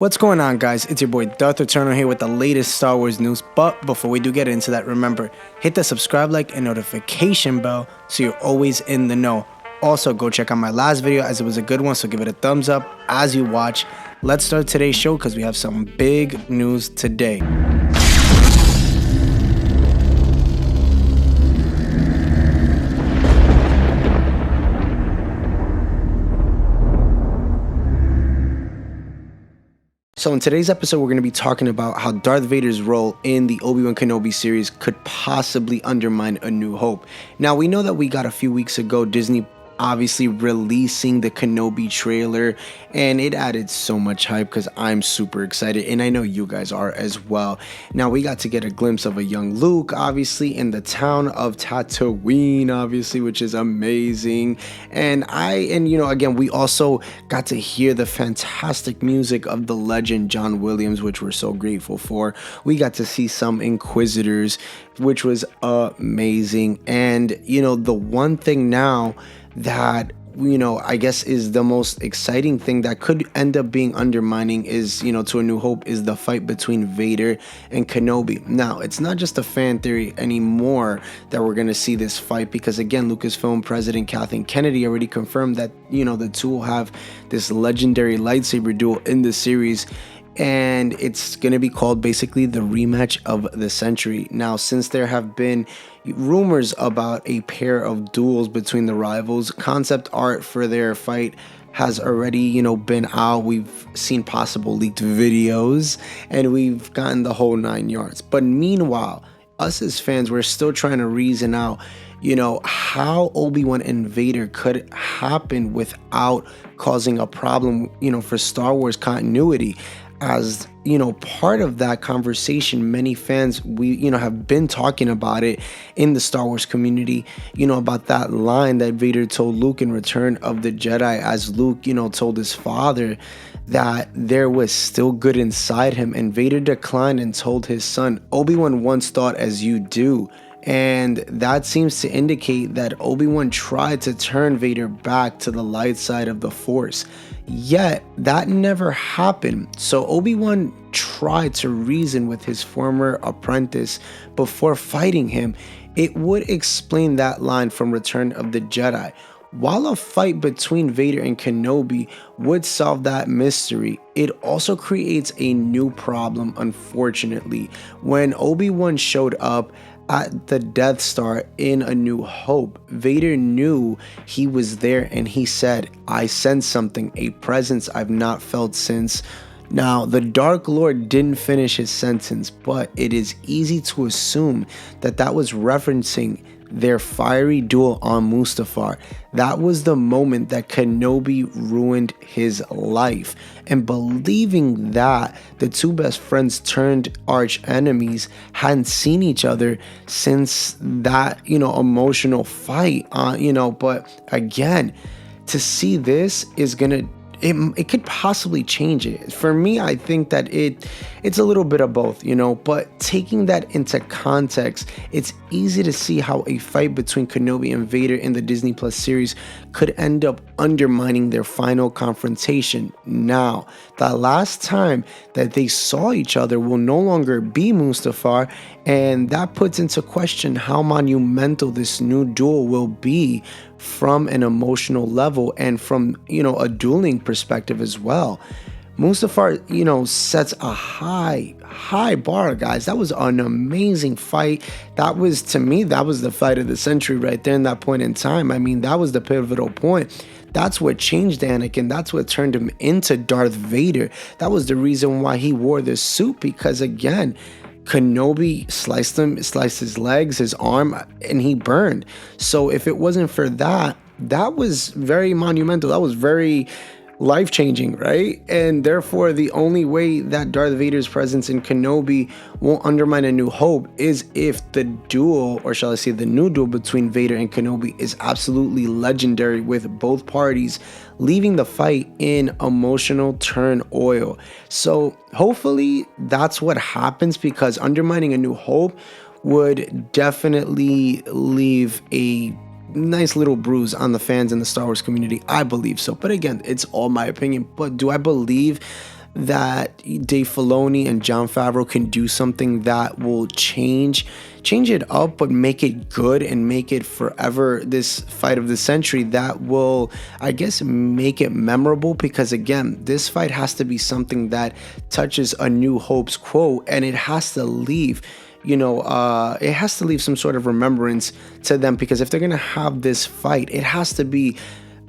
What's going on, guys? It's your boy Darth Vader here with the latest Star Wars news. But before we do get into that, remember, hit the subscribe, like, and notification bell so you're always in the know. Also, go check out my last video as it was a good one, so give it a thumbs up as you watch. Let's start today's show because we have some big news today. So in today's episode, we're going to be talking about how Darth Vader's role in the Obi Wan Kenobi series could possibly undermine A New Hope. Now, we know that we got a few weeks ago Disney obviously releasing the Kenobi trailer, and it added so much hype because I'm super excited, and I know you guys are as well. Now, we got to get a glimpse of a young Luke, obviously, in the town of Tatooine, obviously, which is amazing. And again, we also got to hear the fantastic music of the legend John Williams, which we're so grateful for. We got to see some Inquisitors, which was amazing. And, the one thing now that I guess is the most exciting thing that could end up being undermining is, to A New Hope, is the fight between Vader and Kenobi. Now, it's not just a fan theory anymore that we're going to see this fight, because again, Lucasfilm President Kathleen Kennedy already confirmed that, the two will have this legendary lightsaber duel in the series. And it's going to be called basically the rematch of the century. Now, since there have been rumors about a pair of duels between the rivals, concept art for their fight has already, been out. We've seen possible leaked videos, and we've gotten the whole 9 yards. But meanwhile, us as fans, we're still trying to reason out, how Obi-Wan and Vader could happen without causing a problem, for Star Wars continuity. As part of that conversation, many fans, we have been talking about it in the Star Wars community, about that line that Vader told Luke in Return of the Jedi, as Luke told his father that there was still good inside him, and Vader declined and told his son, Obi-Wan once thought as you do. And that seems to indicate that Obi-Wan tried to turn Vader back to the light side of the Force. Yet, that never happened. So Obi-Wan tried to reason with his former apprentice before fighting him. It would explain that line from Return of the Jedi. While a fight between Vader and Kenobi would solve that mystery, it also creates a new problem, unfortunately. When Obi-Wan showed up at the Death Star in A New Hope, Vader knew he was there, and he said, I sense something, a presence I've not felt since. Now, the Dark Lord didn't finish his sentence, but it is easy to assume that that was referencing their fiery duel on Mustafar. That was the moment that Kenobi ruined his life. And believing that the two best friends turned arch enemies hadn't seen each other since that, emotional fight, but again, to see this is gonna, it could possibly change it. For me, I think that it's a little bit of both, but taking that into context, it's easy to see how a fight between Kenobi and Vader in the Disney Plus series could end up undermining their final confrontation. Now, the last time that they saw each other will no longer be Mustafar, and that puts into question how monumental this new duel will be from an emotional level and from, a dueling perspective as well. Mustafar, sets a high bar, guys. That was an amazing fight. That was, to me, that was the fight of the century right there in that point in time. I mean, that was the pivotal point. That's what changed Anakin. That's what turned him into Darth Vader. That was the reason why he wore this suit, because again, Kenobi sliced his legs, his arm, and he burned. So if it wasn't for that, that was very monumental. That was very life-changing, right? And therefore, the only way that Darth Vader's presence in Kenobi won't undermine A New Hope is if the duel, or shall I say the new duel between Vader and Kenobi, is absolutely legendary, with both parties leaving the fight in emotional turmoil. So hopefully that's what happens, because undermining A New Hope would definitely leave a nice little bruise on the fans in the Star Wars community. I believe so. But again, it's all my opinion. But do I believe that Dave Filoni and Jon Favreau can do something that will change it up, but make it good and make it forever this fight of the century that will, I guess, make it memorable. Because again, this fight has to be something that touches A New Hope's quote, and it has to leave, it has to leave some sort of remembrance to them, because if they're gonna have this fight, it has to be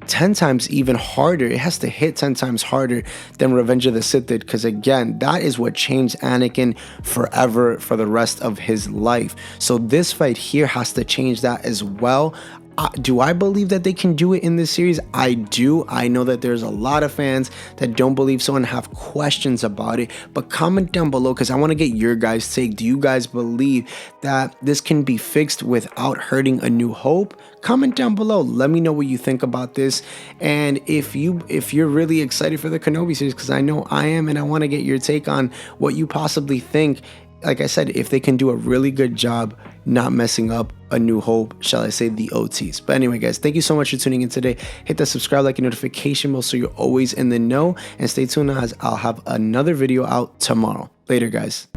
10 times even harder. It has to hit 10 times harder than Revenge of the Sith did, because again, that is what changed Anakin forever for the rest of his life. So this fight here has to change that as well. Do I believe that they can do it in this series? I do. I know that there's a lot of fans that don't believe so and have questions about it, but comment down below because I want to get your guys' take. Do you guys believe that this can be fixed without hurting A New Hope? Comment down below. Let me know what you think about this, and if you're really excited for the Kenobi series, because I know I am, and I want to get your take on what you possibly think. Like I said, if they can do a really good job not messing up A New Hope, shall I say, the OTs. But anyway, guys, thank you so much for tuning in today. Hit that subscribe, like, and notification bell so you're always in the know, and stay tuned as I'll have another video out tomorrow. Later, guys.